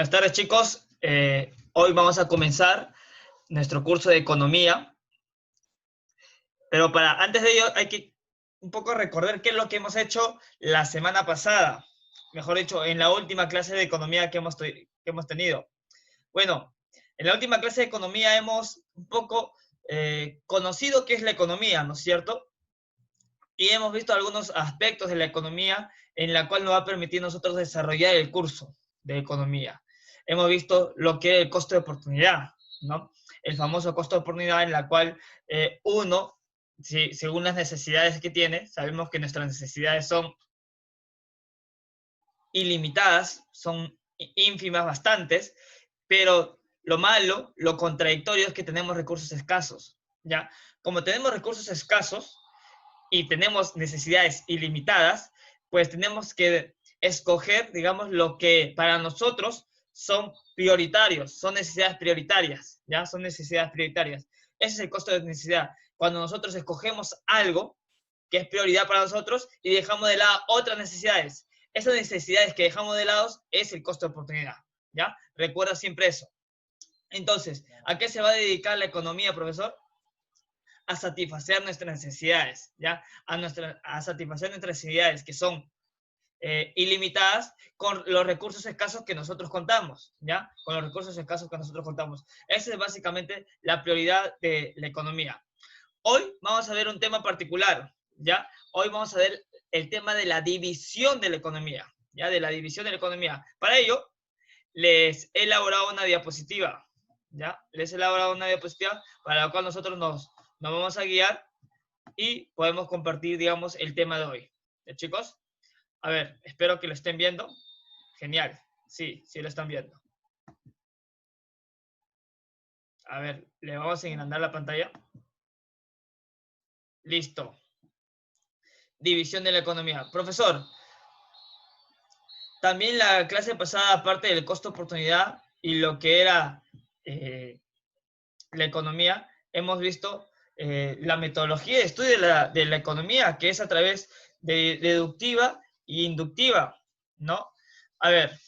Buenas tardes, chicos. Hoy vamos a comenzar nuestro curso de economía, pero antes de ello hay que un poco recordar qué es lo que hemos hecho la semana pasada, mejor dicho, en la última clase de economía que hemos tenido. Bueno, en la última clase de economía hemos un poco conocido qué es la economía, ¿no es cierto? Y hemos visto algunos aspectos de la economía en la cual nos va a permitir nosotros desarrollar el curso de economía. Hemos visto lo que es el costo de oportunidad, ¿no? El famoso costo de oportunidad en la cual uno, según las necesidades que tiene, sabemos que nuestras necesidades son ilimitadas, son ínfimas bastantes, pero lo malo, lo contradictorio es que tenemos recursos escasos, ¿ya? Como tenemos recursos escasos, y tenemos necesidades ilimitadas, pues tenemos que escoger, digamos, lo que para nosotros son prioritarios, son necesidades prioritarias, ¿ya? Son necesidades prioritarias. Ese es el costo de necesidad. Cuando nosotros escogemos algo que es prioridad para nosotros y dejamos de lado otras necesidades. Esas necesidades que dejamos de lado es el costo de oportunidad, ¿ya? Recuerda siempre eso. Entonces, ¿a qué se va a dedicar la economía, profesor? A satisfacer nuestras necesidades, ¿ya? A satisfacer nuestras necesidades que son ilimitadas con los recursos escasos que nosotros contamos, ¿ya? Con los recursos escasos que nosotros contamos. Esa es básicamente la prioridad de la economía. Hoy vamos a ver un tema particular, ¿ya? Hoy vamos a ver el tema de la división de la economía, ¿ya? De la división de la economía. Para ello, les he elaborado una diapositiva, ¿ya? Les he elaborado una diapositiva para la cual nosotros nos vamos a guiar y podemos compartir, digamos, el tema de hoy. ¿Ya, chicos? A ver, espero que lo estén viendo. Genial. Sí, sí lo están viendo. A ver, le vamos a agrandar la pantalla. Listo. División de la economía. Profesor, también la clase pasada, aparte del costo oportunidad y lo que era la economía, hemos visto la metodología de estudio de la economía, que es a través de deductiva e inductiva, ¿no? A ver,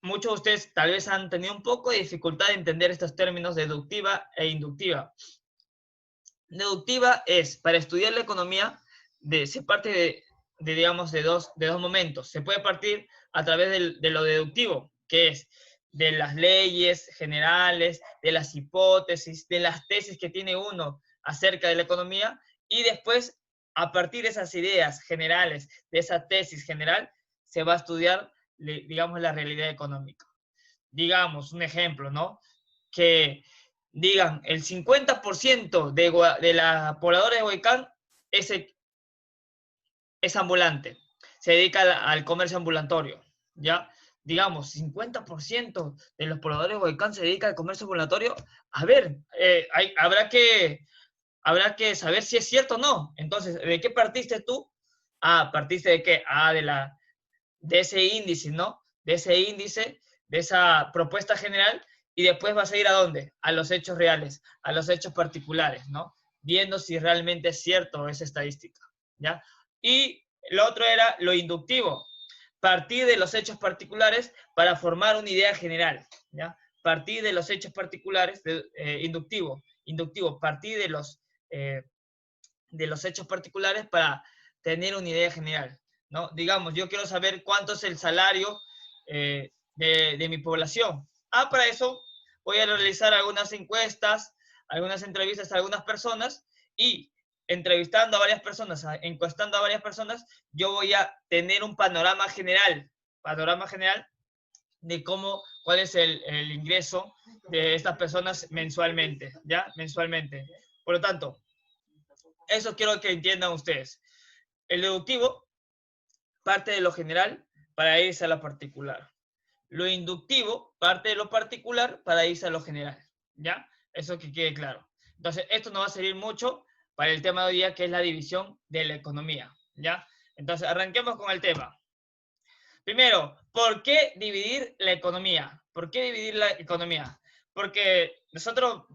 muchos de ustedes tal vez han tenido un poco de dificultad de entender estos términos deductiva e inductiva. Deductiva es, para estudiar la economía, se parte digamos, de dos momentos. Se puede partir a través de lo deductivo, que es de las leyes generales, de las hipótesis, de las tesis que tiene uno acerca de la economía, y después, a partir de esas ideas generales, de esa tesis general, se va a estudiar, digamos, la realidad económica. Digamos, un ejemplo, ¿no? Que digan, el 50% de la pobladora de Huaycán es ambulante, se dedica al comercio ambulatorio, ¿ya? Digamos, 50% de los pobladores de Huaycán se dedica al comercio ambulatorio. A ver, habrá que saber si es cierto o no. Entonces, ¿de qué partiste tú? Ah, ¿partiste de qué? Ah, de ese índice, ¿no? De ese índice, de esa propuesta general, y después vas a ir ¿a dónde? A los hechos reales, a los hechos particulares, ¿no? Viendo si realmente es cierto esa estadística, ¿ya? Y lo otro era lo inductivo, partir de los hechos particulares para formar una idea general, ¿ya? Partir de los hechos particulares, inductivo, partir de los hechos particulares para tener una idea general, ¿no? Digamos, yo quiero saber cuánto es el salario de mi población. Ah, para eso voy a realizar algunas encuestas, algunas entrevistas a algunas personas y entrevistando a varias personas, encuestando a varias personas, yo voy a tener un panorama general de cuál es el ingreso de estas personas mensualmente, ¿ya? Mensualmente. Por lo tanto, eso quiero que entiendan ustedes. El deductivo parte de lo general para irse a lo particular. Lo inductivo parte de lo particular para irse a lo general, ¿ya? Eso que quede claro. Entonces, esto nos va a servir mucho para el tema de hoy día, que es la división de la economía, ¿ya? Entonces, arranquemos con el tema. Primero, ¿por qué dividir la economía? ¿Por qué dividir la economía? Porque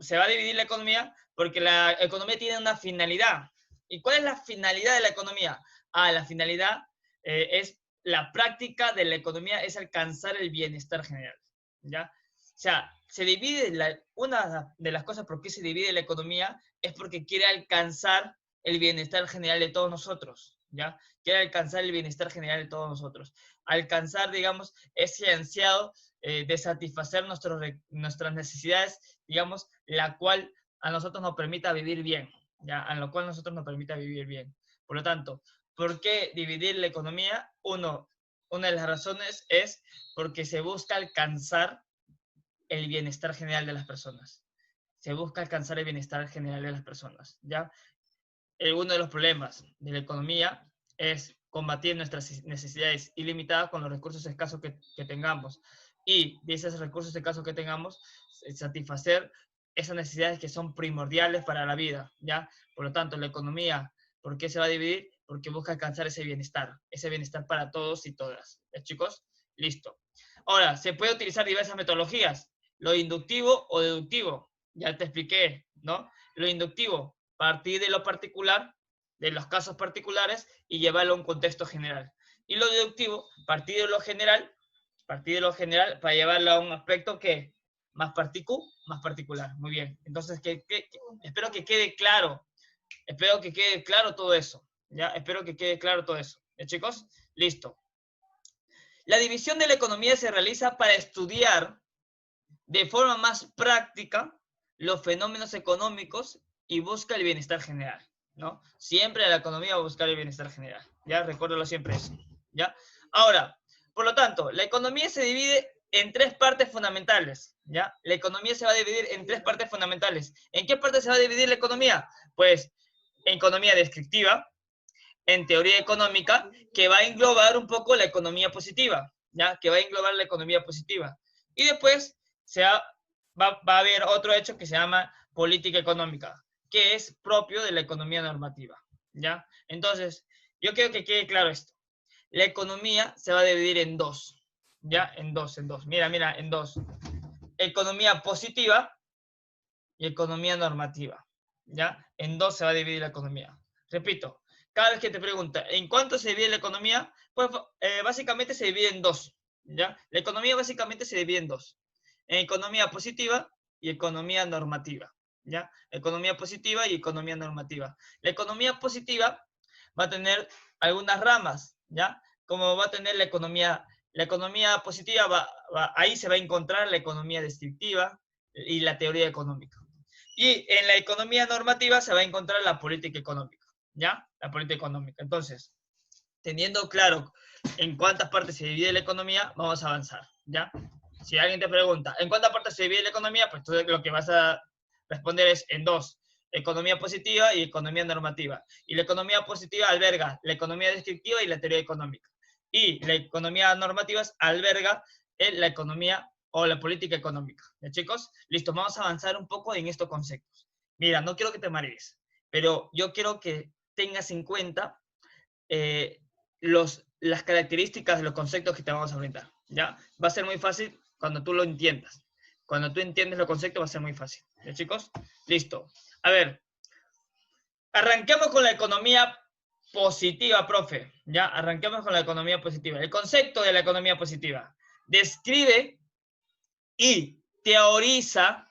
se va a dividir la economía porque la economía tiene una finalidad. ¿Y cuál es la finalidad de la economía? Ah, la finalidad es la práctica de la economía es alcanzar el bienestar general, ¿ya? O sea, se divide, una de las cosas por qué se divide la economía es porque quiere alcanzar el bienestar general de todos nosotros, ¿ya? Quiere alcanzar el bienestar general de todos nosotros. Alcanzar, digamos, ese ansiado de satisfacer nuestras necesidades, digamos, la cual a nosotros nos permita vivir bien, ¿ya? A lo cual nosotros nos permita vivir bien. Por lo tanto, ¿por qué dividir la economía? Una de las razones es porque se busca alcanzar el bienestar general de las personas. Se busca alcanzar el bienestar general de las personas, ¿ya? Uno de los problemas de la economía es combatir nuestras necesidades ilimitadas con los recursos escasos que tengamos. Y de esos recursos escasos que tengamos, satisfacer esas necesidades que son primordiales para la vida, ¿ya? Por lo tanto, la economía, ¿por qué se va a dividir? Porque busca alcanzar ese bienestar para todos y todas. ¿Ya, chicos? Listo. Ahora, se puede utilizar diversas metodologías, lo inductivo o deductivo. Ya te expliqué, ¿no? Lo inductivo, partir de lo particular, de los casos particulares, y llevarlo a un contexto general. Y lo deductivo, partir de lo general para llevarlo a un aspecto que más particular. Muy bien. Entonces, espero que quede claro. Espero que quede claro todo eso. ¿Ya? Espero que quede claro todo eso. ¿Ya, chicos? Listo. La división de la economía se realiza para estudiar de forma más práctica los fenómenos económicos y busca el bienestar general, ¿no? Siempre la economía va a buscar el bienestar general, ¿ya? Recuérdalo siempre eso, ¿ya? Ahora, por lo tanto, la economía se divide en tres partes fundamentales, ¿ya? La economía se va a dividir en tres partes fundamentales. ¿En qué parte se va a dividir la economía? Pues, en economía descriptiva, en teoría económica, que va a englobar un poco la economía positiva, ¿ya? Que va a englobar la economía positiva. Y después va a haber otro hecho que se llama política económica, que es propio de la economía normativa, ¿ya? Entonces, yo quiero que quede claro esto. La economía se va a dividir en dos, ¿ya? En dos. Mira, en dos. Economía positiva y economía normativa, ¿ya? En dos se va a dividir la economía. Repito, cada vez que te pregunta, ¿en cuánto se divide la economía? Pues básicamente se divide en dos, ¿ya? La economía básicamente se divide en dos. En economía positiva y economía normativa, ¿ya? Economía positiva y economía normativa. La economía positiva va a tener algunas ramas, ¿ya? Como va a tener la economía positiva, ahí se va a encontrar la economía descriptiva y la teoría económica. Y en la economía normativa se va a encontrar la política económica, ¿ya? La política económica. Entonces, teniendo claro en cuántas partes se divide la economía, vamos a avanzar, ¿ya? Si alguien te pregunta, ¿en cuántas partes se divide la economía? Pues tú lo que vas a responder es en dos, economía positiva y economía normativa. Y la economía positiva alberga la economía descriptiva y la teoría económica. Y la economía normativa alberga la economía o la política económica. ¿Ya, chicos? Listo, vamos a avanzar un poco en estos conceptos. Mira, no quiero que te marees, pero yo quiero que tengas en cuenta las características de los conceptos que te vamos a brindar, ¿ya? Va a ser muy fácil cuando tú lo entiendas. Cuando tú entiendes los conceptos va a ser muy fácil. ¿Ya, chicos? Listo. A ver, arranquemos con la economía positiva, profe. ¿Ya? Arranquemos con la economía positiva. El concepto de la economía positiva describe y teoriza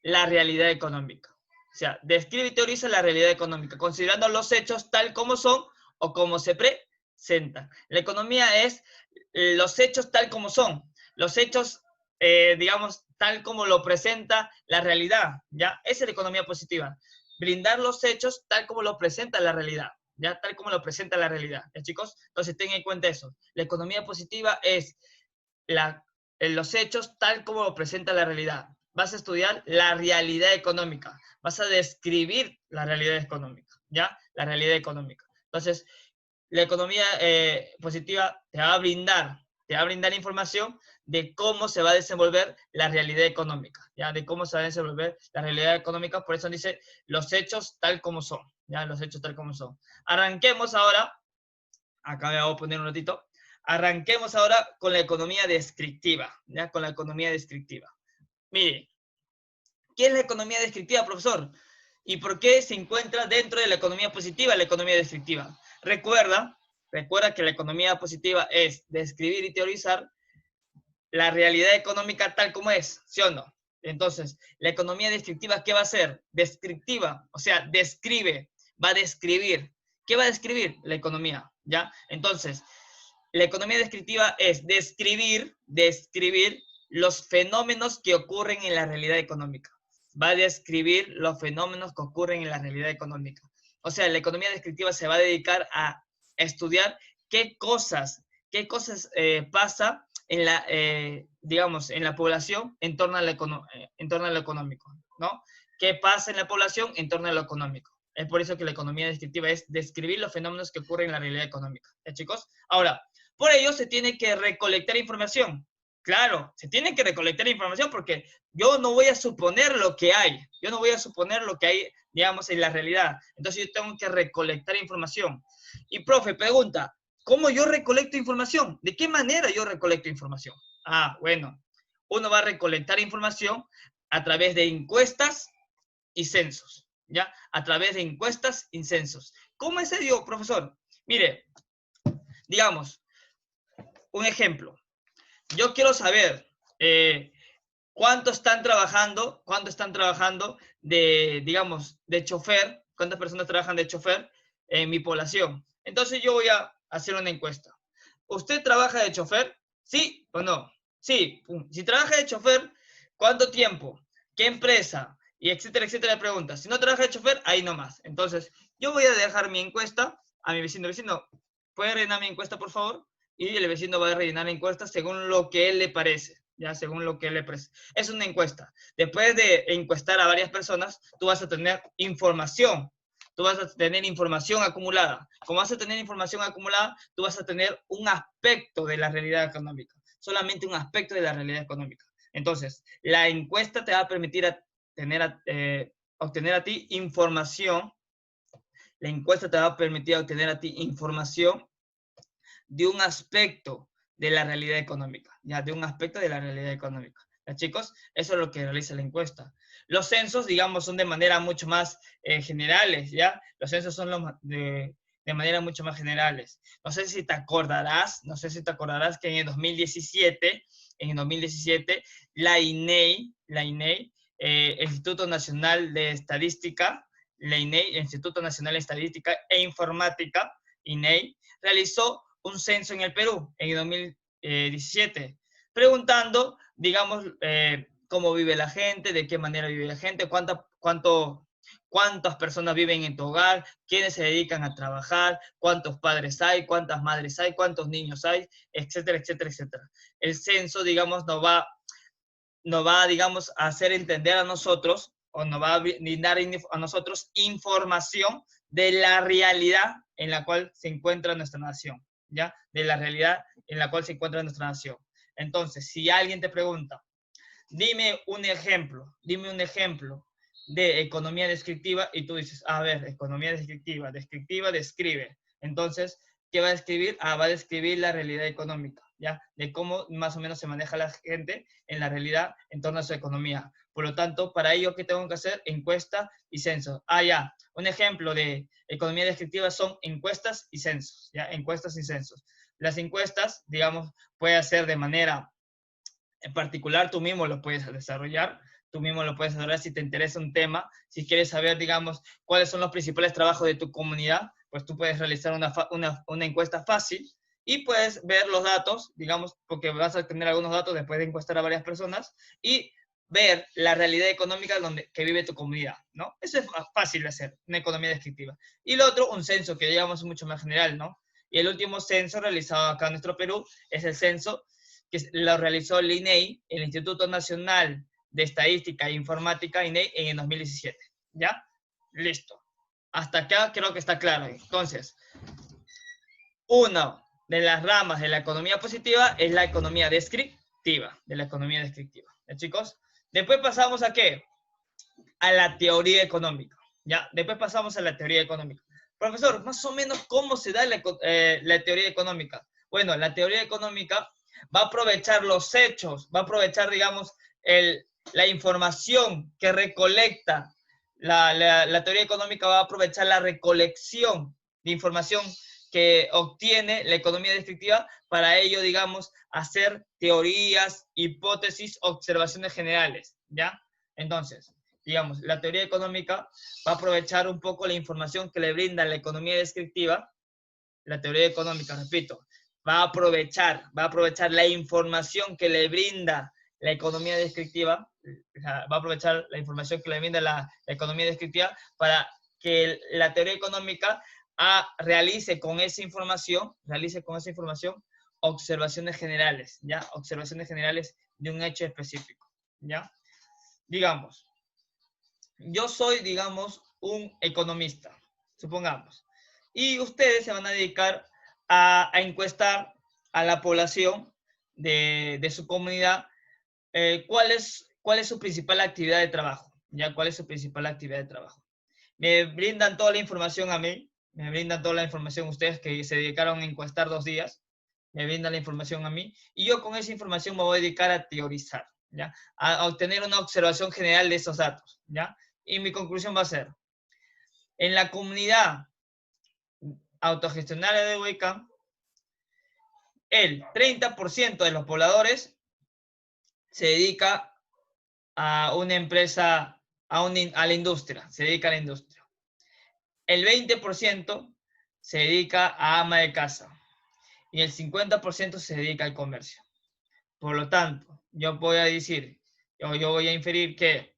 la realidad económica. O sea, describe y teoriza la realidad económica, considerando los hechos tal como son o como se presentan. La economía es los hechos tal como son, los hechos, digamos, tal como lo presenta la realidad, ¿ya? Esa es la economía positiva. Brindar los hechos tal como lo presenta la realidad, ¿ya? Tal como lo presenta la realidad, ¿ya, chicos? Entonces, tengan en cuenta eso. La economía positiva es los hechos tal como lo presenta la realidad. Vas a estudiar la realidad económica, vas a describir la realidad económica, ¿ya? La realidad económica. Entonces, la economía positiva te va a brindar información de cómo se va a desenvolver la realidad económica, ¿ya? De cómo se va a desenvolver la realidad económica, por eso dice los hechos tal como son, ¿ya? Los hechos tal como son. Arranquemos ahora, acá me voy a poner un ratito, arranquemos ahora con la economía descriptiva, ¿ya? Con la economía descriptiva. Mire, ¿qué es la economía descriptiva, profesor? ¿Y por qué se encuentra dentro de la economía positiva la economía descriptiva? Recuerda que la economía positiva es describir y teorizar la realidad económica tal como es, ¿sí o no? Entonces, la economía descriptiva, ¿qué va a hacer? Descriptiva, o sea, describe, va a describir. ¿Qué va a describir? La economía, ¿ya? Entonces, la economía descriptiva es describir los fenómenos que ocurren en la realidad económica. Va a describir los fenómenos que ocurren en la realidad económica. O sea, la economía descriptiva se va a dedicar a estudiar qué cosas pasa en la, digamos, en la población en torno a lo económico, ¿no? ¿Qué pasa en la población en torno a lo económico? Es por eso que la economía descriptiva es describir los fenómenos que ocurren en la realidad económica. ¿Ya, chicos? Ahora, por ello se tiene que recolectar información. Claro, se tiene que recolectar información porque yo no voy a suponer lo que hay. Yo no voy a suponer lo que hay, digamos, en la realidad. Entonces yo tengo que recolectar información. Y profe, pregunta, ¿cómo yo recolecto información? ¿De qué manera yo recolecto información? Ah, bueno, uno va a recolectar información a través de encuestas y censos, ¿ya? A través de encuestas y censos. ¿Cómo es ello, profesor? Mire, digamos, un ejemplo. Yo quiero saber cuánto están trabajando de, digamos, de chofer, cuántas personas trabajan de chofer en mi población. Entonces yo voy a hacer una encuesta. ¿Usted trabaja de chofer? ¿Sí o no? Sí. Si trabaja de chofer, ¿cuánto tiempo? ¿Qué empresa? Y etcétera, etcétera de preguntas. Si no trabaja de chofer, ahí nomás. Entonces, yo voy a dejar mi encuesta a mi vecino. Vecino, ¿puede rellenar mi encuesta, por favor? Y el vecino va a rellenar la encuesta según lo que él le parece. Ya, según lo que él le parece. Es una encuesta. Después de encuestar a varias personas, tú vas a tener información. Tú vas a tener información acumulada. Como vas a tener información acumulada, tú vas a tener un aspecto de la realidad económica. Solamente un aspecto de la realidad económica. Entonces, la encuesta te va a permitir obtener a ti información. La encuesta te va a permitir obtener a ti información de un aspecto de la realidad económica, ya, de un aspecto de la realidad económica. ¿Ya, chicos? Eso es lo que realiza la encuesta. Los censos, digamos, son de manera mucho más generales, ¿ya? Los censos son de manera mucho más generales. No sé si te acordarás que en el 2017, la INEI, el Instituto Nacional de Estadística, la INEI, el Instituto Nacional de Estadística e Informática, INEI, realizó un censo en el Perú en el 2017, preguntando, digamos, cómo vive la gente, de qué manera vive la gente, cuántas personas viven en tu hogar, quiénes se dedican a trabajar, cuántos padres hay, cuántas madres hay, cuántos niños hay, etcétera, etcétera, etcétera. El censo, digamos, nos va, digamos, a hacer entender a nosotros, o nos va a brindar a nosotros información de la realidad en la cual se encuentra nuestra nación, ¿ya? De la realidad en la cual se encuentra nuestra nación. Entonces, si alguien te pregunta, dime un ejemplo de economía descriptiva, y tú dices, a ver, economía descriptiva, describe. Entonces, ¿qué va a describir? Va a describir la realidad económica, ¿ya? De cómo más o menos se maneja la gente en la realidad en torno a su economía. Por lo tanto, para ello, ¿qué tengo que hacer? Encuesta y censo. Ya. Un ejemplo de economía descriptiva son encuestas y censos, ¿ya? Encuestas y censos. Las encuestas, digamos, puede hacer de manera en particular, tú mismo lo puedes desarrollar si te interesa un tema, si quieres saber, digamos, cuáles son los principales trabajos de tu comunidad, pues tú puedes realizar una encuesta fácil y puedes ver los datos, digamos, porque vas a tener algunos datos después de encuestar a varias personas y ver la realidad económica que vive tu comunidad, ¿no? Eso es fácil de hacer, una economía descriptiva. Y lo otro, un censo, que digamos es mucho más general, ¿no? Y el último censo realizado acá en nuestro Perú es el censo que lo realizó el INEI, el Instituto Nacional de Estadística e Informática, INEI, en el 2017. ¿Ya? Listo. Hasta acá creo que está claro. Entonces, una de las ramas de la economía positiva es la economía descriptiva. ¿Ya, chicos? Después pasamos a ¿qué? A la teoría económica. ¿Ya? Después pasamos a la teoría económica. Profesor, más o menos, ¿cómo se da la teoría económica? Bueno, la teoría económica va a aprovechar los hechos, va a aprovechar, digamos, la información que recolecta. La teoría económica va a aprovechar la recolección de información que obtiene la economía descriptiva para ello, digamos, hacer teorías, hipótesis, observaciones generales, ¿ya? Entonces, digamos, la teoría económica va a aprovechar un poco la información que le brinda la economía descriptiva, la teoría económica, repito, va a aprovechar la información que le brinda la economía descriptiva, o sea, va a aprovechar la información que le brinda la economía descriptiva para que la teoría económica realice con esa información observaciones generales, ¿ya? Observaciones generales de un hecho específico, ¿ya? Digamos, yo soy, digamos, un economista, supongamos, y ustedes se van a dedicar a encuestar a la población de su comunidad cuál es su principal actividad de trabajo, ¿ya? ¿Cuál es su principal actividad de trabajo? Me brindan toda la información a mí, me brindan toda la información ustedes que se dedicaron a encuestar 2 días, me brindan la información a mí, y yo con esa información me voy a dedicar a teorizar, ¿ya? A obtener una observación general de esos datos, ¿ya? Y mi conclusión va a ser, en la comunidad autogestionaria de Huaycán, el 30% de los pobladores se dedica a una empresa, a la industria, se dedica a la industria. El 20% se dedica a ama de casa y el 50% se dedica al comercio. Por lo tanto, yo voy a decir, yo voy a inferir que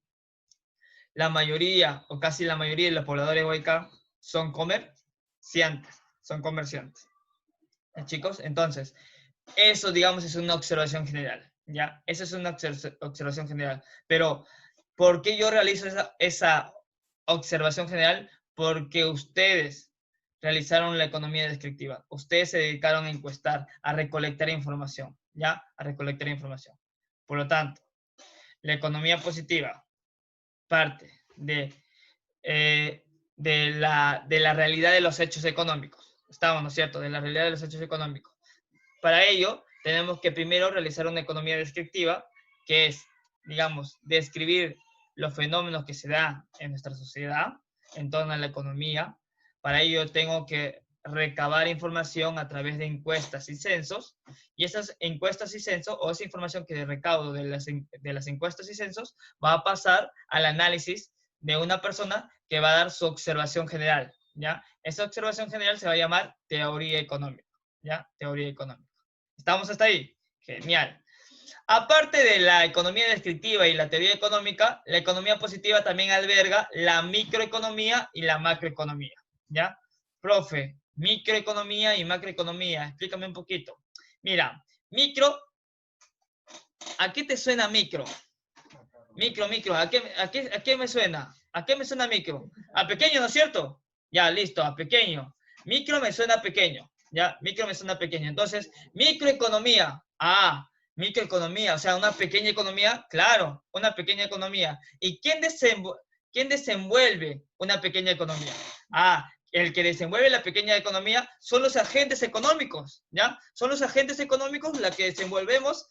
la mayoría o casi la mayoría de los pobladores de Huaycán son comerciantes, son comerciantes. Chicos, entonces, eso, digamos, es una observación general, ¿ya? Esa es una observación general. Pero, ¿por qué yo realizo esa observación general? Porque ustedes realizaron la economía descriptiva. Ustedes se dedicaron a encuestar, a recolectar información, ¿ya? A recolectar información. Por lo tanto, la economía positiva parte de la realidad de los hechos económicos. Estamos, ¿no es cierto?, de la realidad de los hechos económicos. Para ello, tenemos que primero realizar una economía descriptiva, que es, digamos, describir los fenómenos que se dan en nuestra sociedad en torno a la economía. Para ello, tengo que recabar información a través de encuestas y censos, y esas encuestas y censos, o esa información que recaudo de las encuestas y censos, va a pasar al análisis de una persona que va a dar su observación general, ¿ya? Esa observación general se va a llamar teoría económica, ¿ya? Teoría económica. ¿Estamos hasta ahí? Genial. Aparte de la economía descriptiva y la teoría económica, la economía positiva también alberga la microeconomía y la macroeconomía, ¿ya? Profe, microeconomía y macroeconomía, explícame un poquito. Mira, micro, ¿a qué te suena micro? Micro, ¿a qué me suena? ¿A qué me suena micro? A pequeño, ¿no es cierto? Ya, listo, a pequeño. Micro me suena pequeño, ya, micro me suena pequeño. Entonces, microeconomía, microeconomía, o sea, una pequeña economía, claro, una pequeña economía. ¿Y quién desenvuelve una pequeña economía? El que desenvuelve la pequeña economía son los agentes económicos, ¿ya? Son los agentes económicos los que desenvolvemos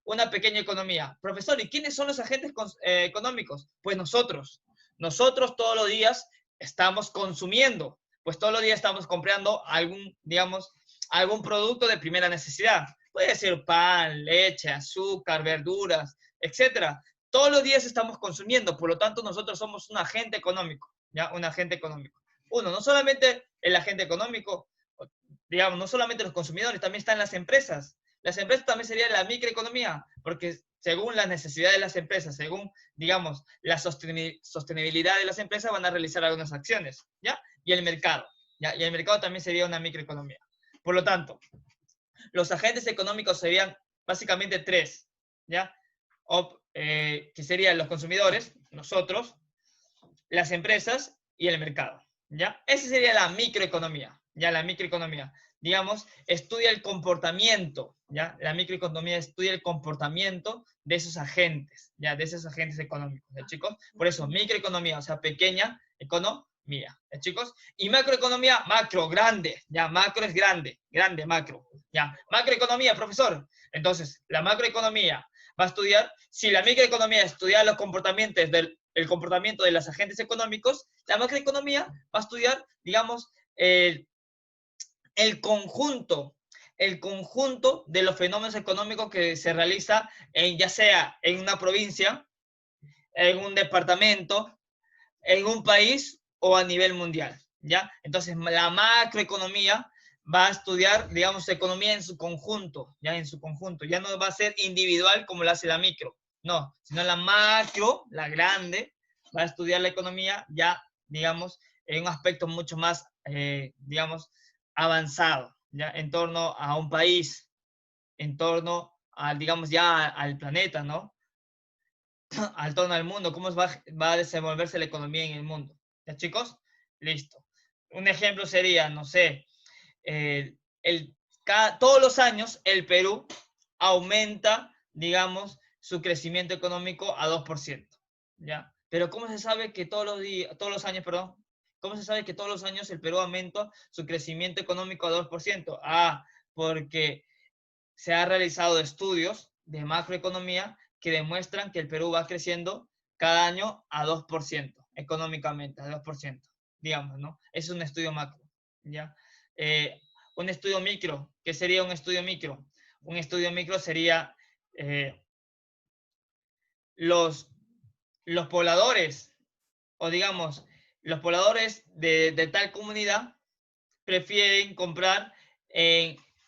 una pequeña economía. Profesor, ¿y quiénes son los agentes económicos? Pues nosotros. Nosotros todos los días estamos consumiendo, pues todos los días estamos comprando digamos, algún producto de primera necesidad. Puede ser pan, leche, azúcar, verduras, etcétera. Todos los días estamos consumiendo, por lo tanto nosotros somos un agente económico, ¿ya? Un agente económico. Uno, no solamente el agente económico, digamos, no solamente los consumidores, también están las empresas. Las empresas también serían la microeconomía, porque según las necesidades de las empresas, según, digamos, la sostenibilidad de las empresas, van a realizar algunas acciones, ¿ya? Y el mercado, ¿ya? Y el mercado también sería una microeconomía. Por lo tanto, los agentes económicos serían básicamente 3, ¿ya? Que serían los consumidores, nosotros, las empresas y el mercado, ¿ya? Esa sería la microeconomía, ¿ya? La microeconomía, digamos, estudia el comportamiento, ¿ya? La microeconomía estudia el comportamiento de esos agentes, ¿ya? De esos agentes económicos, ¿ya, chicos? Por eso, microeconomía, o sea, pequeña economía, ¿ya, chicos? Y macroeconomía, macro, grande, ¿ya? Macro es grande, grande, macro, ¿ya? Macroeconomía, profesor. Entonces, la macroeconomía va a estudiar, si la microeconomía estudia los comportamientos el comportamiento de los agentes económicos, la macroeconomía va a estudiar, digamos, el conjunto, el conjunto de los fenómenos económicos que se realiza en, ya sea en una provincia, en un departamento, en un país o a nivel mundial, ¿ya? Entonces, la macroeconomía va a estudiar, digamos, economía en su conjunto, ya en su conjunto. Ya no va a ser individual como lo hace la micro, no, sino la macro, la grande, va a estudiar la economía ya, digamos, en un aspecto mucho más, digamos, avanzado, ya, en torno a un país, en torno al, digamos, ya al planeta, ¿no? Al torno al mundo, cómo va a desenvolverse la economía en el mundo. ¿Ya, chicos? Listo. Un ejemplo sería, no sé, todos los años el Perú aumenta, digamos, su crecimiento económico a 2%, ¿ya? Pero ¿cómo se sabe que todos los años, perdón, cómo se sabe que todos los años el Perú aumenta su crecimiento económico a 2%? Ah, porque se han realizado estudios de macroeconomía que demuestran que el Perú va creciendo cada año a 2%, económicamente, a 2%, digamos, ¿no? Es un estudio macro, ¿ya? Un estudio micro, ¿qué sería un estudio micro? Un estudio micro sería eh, los, los pobladores, o digamos, los pobladores de tal comunidad prefieren comprar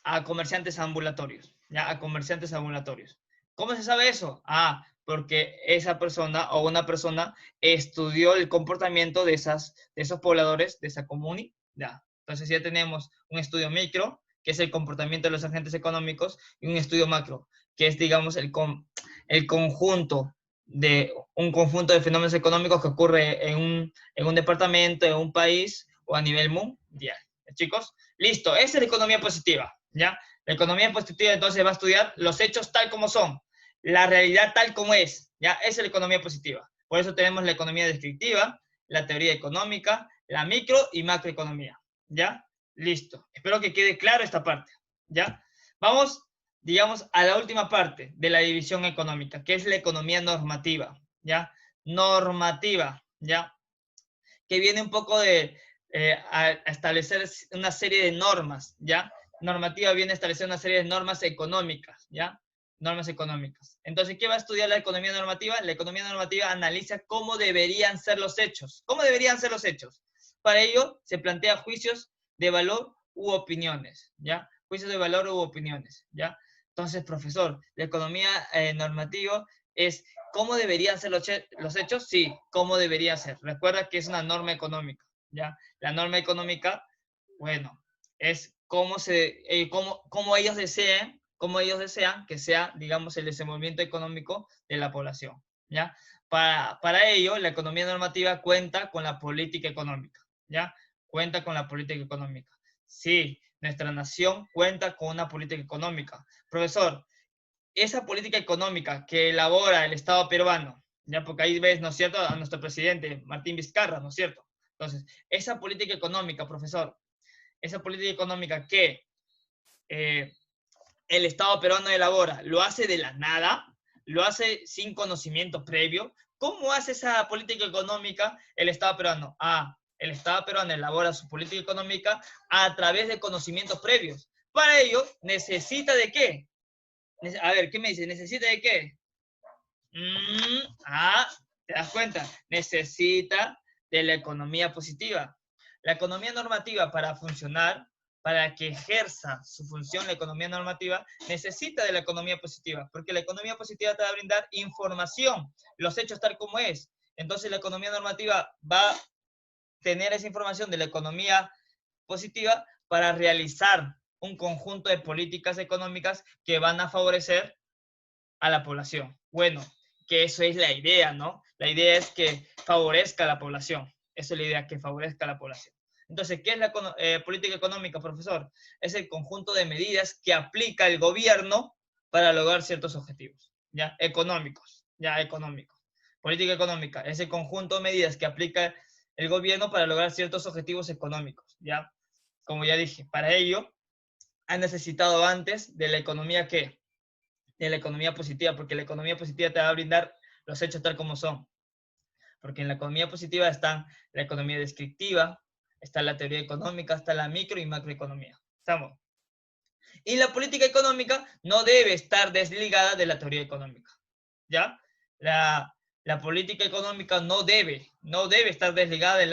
a comerciantes ambulatorios, ¿ya? A comerciantes ambulatorios. ¿Cómo se sabe eso? Ah, porque esa persona o una persona estudió el comportamiento de esos pobladores de esa comunidad. Entonces ya tenemos un estudio micro, que es el comportamiento de los agentes económicos, y un estudio macro, que es, digamos, el conjunto de un conjunto de fenómenos económicos que ocurre en un departamento, en un país o a nivel mundial. Chicos, listo, esa es la economía positiva, ¿ya? La economía positiva entonces va a estudiar los hechos tal como son, la realidad tal como es, ¿ya? Esa es la economía positiva. Por eso tenemos la economía descriptiva, la teoría económica, la micro y macroeconomía, ¿ya? Listo. Espero que quede claro esta parte, ¿ya? Vamos, digamos, a la última parte de la división económica, que es la economía normativa, ¿ya? Normativa, ¿ya? Que viene un poco a establecer una serie de normas, ¿ya? Normativa viene a establecer una serie de normas económicas, ¿ya? Normas económicas. Entonces, ¿qué va a estudiar la economía normativa? La economía normativa analiza cómo deberían ser los hechos. ¿Cómo deberían ser los hechos? Para ello, se plantea juicios de valor u opiniones, ¿ya? Juicios de valor u opiniones, ¿ya? Entonces, profesor, la economía normativa es ¿cómo deberían ser los hechos? Sí, ¿cómo debería ser? Recuerda que es una norma económica, ¿ya? La norma económica, bueno, es cómo ellos desean que sea, digamos, el desenvolvimiento económico de la población, ¿ya? Para ello, la economía normativa cuenta con la política económica, ¿ya? Cuenta con la política económica. Sí, nuestra nación cuenta con una política económica. Profesor, esa política económica que elabora el Estado peruano, ya porque ahí ves, ¿no es cierto?, a nuestro presidente Martín Vizcarra, ¿no es cierto? Entonces, esa política económica, profesor, esa política económica que eh, el Estado peruano elabora, ¿lo hace de la nada? ¿Lo hace sin conocimiento previo? ¿Cómo hace esa política económica el Estado peruano? Ah, el Estado peruano elabora su política económica a través de conocimientos previos. Para ello, ¿necesita de qué? A ver, ¿qué me dice? ¿Necesita de qué? ¿Te das cuenta? Necesita de la economía positiva. La economía normativa para funcionar, para que ejerza su función la economía normativa, necesita de la economía positiva, porque la economía positiva te va a brindar información, los hechos tal como es. Entonces la economía normativa va a tener esa información de la economía positiva para realizar un conjunto de políticas económicas que van a favorecer a la población. Bueno, que eso es la idea, ¿no? La idea es que favorezca a la población. Esa es la idea, que favorezca a la población. Entonces, ¿qué es la política económica, profesor? Es el conjunto de medidas que aplica el gobierno para lograr ciertos objetivos, ¿ya? Económicos, ¿ya? Económicos. Política económica es el conjunto de medidas que aplica el gobierno para lograr ciertos objetivos económicos, ¿ya? Como ya dije, para ello han necesitado antes de la economía, ¿qué? De la economía positiva, porque la economía positiva te va a brindar los hechos tal como son. Porque en la economía positiva está la economía descriptiva, está la teoría económica, está la micro y macroeconomía. Estamos. Y la política económica no debe estar desligada de la teoría económica, ¿ya? La política económica no debe estar desligada de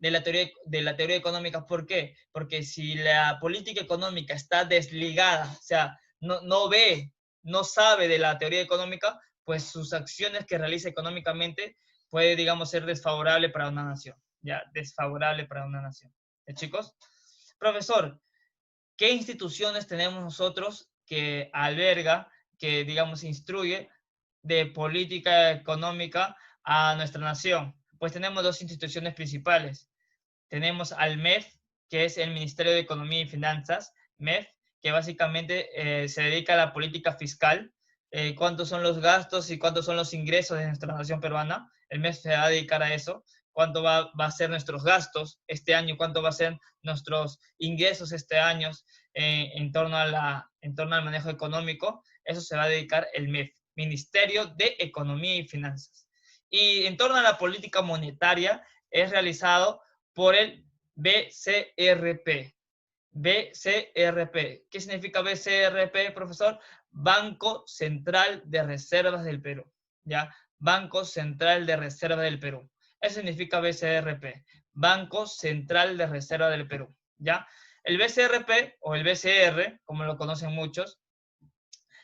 la teoría económica. ¿Por qué? Porque si la política económica está desligada, o sea, no sabe de la teoría económica, pues sus acciones que realiza económicamente puede, digamos, ser desfavorable para una nación, ¿ya? Desfavorable para una nación. Chicos, profesor, ¿qué instituciones tenemos nosotros que alberga, que, digamos, instruye de política económica a nuestra nación? Pues tenemos dos instituciones principales. Tenemos al MEF, que es el Ministerio de Economía y Finanzas, MEF, que básicamente se dedica a la política fiscal, cuántos son los gastos y cuántos son los ingresos de nuestra nación peruana. El MEF se va a dedicar a eso, cuánto va a ser nuestros gastos este año, cuánto va a ser nuestros ingresos este año en torno al manejo económico. Eso se va a dedicar el MEF, Ministerio de Economía y Finanzas. Y en torno a la política monetaria es realizado por el BCRP. BCRP. ¿Qué significa BCRP, profesor? Banco Central de Reservas del Perú. ¿Ya? Banco Central de Reserva del Perú. Eso significa BCRP. Banco Central de Reserva del Perú. ¿Ya? El BCRP o el BCR, como lo conocen muchos,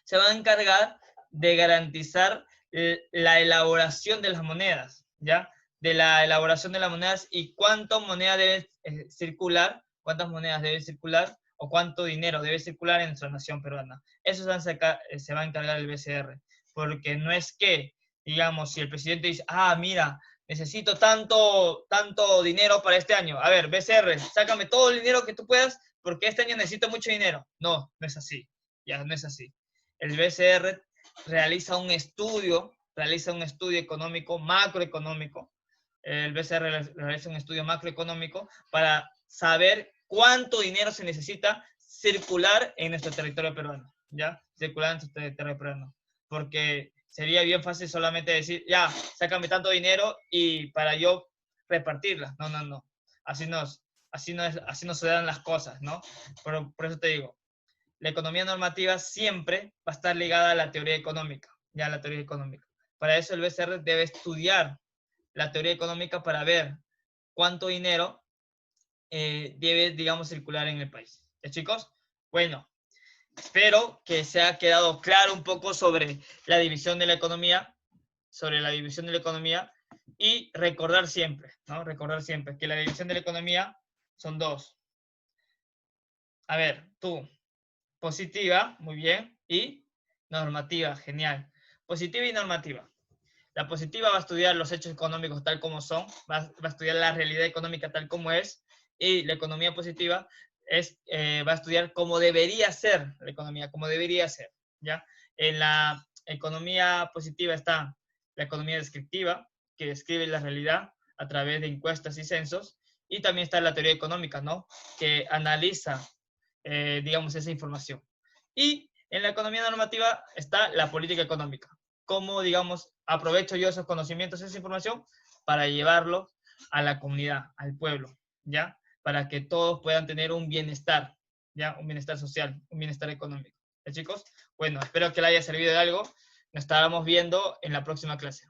se va a encargar de garantizar la elaboración de las monedas, ¿ya? De la elaboración de las monedas y cuánta moneda debe circular, cuántas monedas deben circular o cuánto dinero debe circular en nuestra nación peruana. Eso se va a encargar el BCR, porque no es que, digamos, si el presidente dice, mira, necesito tanto dinero para este año. A ver, BCR, sácame todo el dinero que tú puedas, porque este año necesito mucho dinero. No, no es así. Ya, no es así. El BCR realiza un estudio económico, macroeconómico. El BCR realiza un estudio macroeconómico para saber cuánto dinero se necesita circular en nuestro territorio peruano, ¿ya? Circular en nuestro territorio peruano. Porque sería bien fácil solamente decir, ya, sácame tanto dinero y para yo repartirla. No, no, no. Así no se dan las cosas, ¿no? Por eso te digo, la economía normativa siempre va a estar ligada a la teoría económica, ya a la teoría económica. Para eso el BCR debe estudiar la teoría económica para ver cuánto dinero debe, digamos, circular en el país. Chicos? Bueno, espero que se haya quedado claro un poco sobre la división de la economía, y recordar siempre, ¿no? Recordar siempre que la división de la economía son dos. A ver, tú, positiva, muy bien, y normativa, genial. Positiva y normativa. La positiva va a estudiar los hechos económicos tal como son, va a estudiar la realidad económica tal como es, y la economía positiva va a estudiar cómo debería ser la economía, cómo debería ser, ¿ya? En la economía positiva está la economía descriptiva, que describe la realidad a través de encuestas y censos, y también está la teoría económica, ¿no? Que analiza, digamos, esa información. Y en la economía normativa está la política económica. Cómo, digamos, aprovecho yo esos conocimientos, esa información, para llevarlo a la comunidad, al pueblo, ¿ya? Para que todos puedan tener un bienestar, ¿ya? Un bienestar social, un bienestar económico. ¿Ya, chicos? Bueno, espero que les haya servido de algo. Nos estaremos viendo en la próxima clase.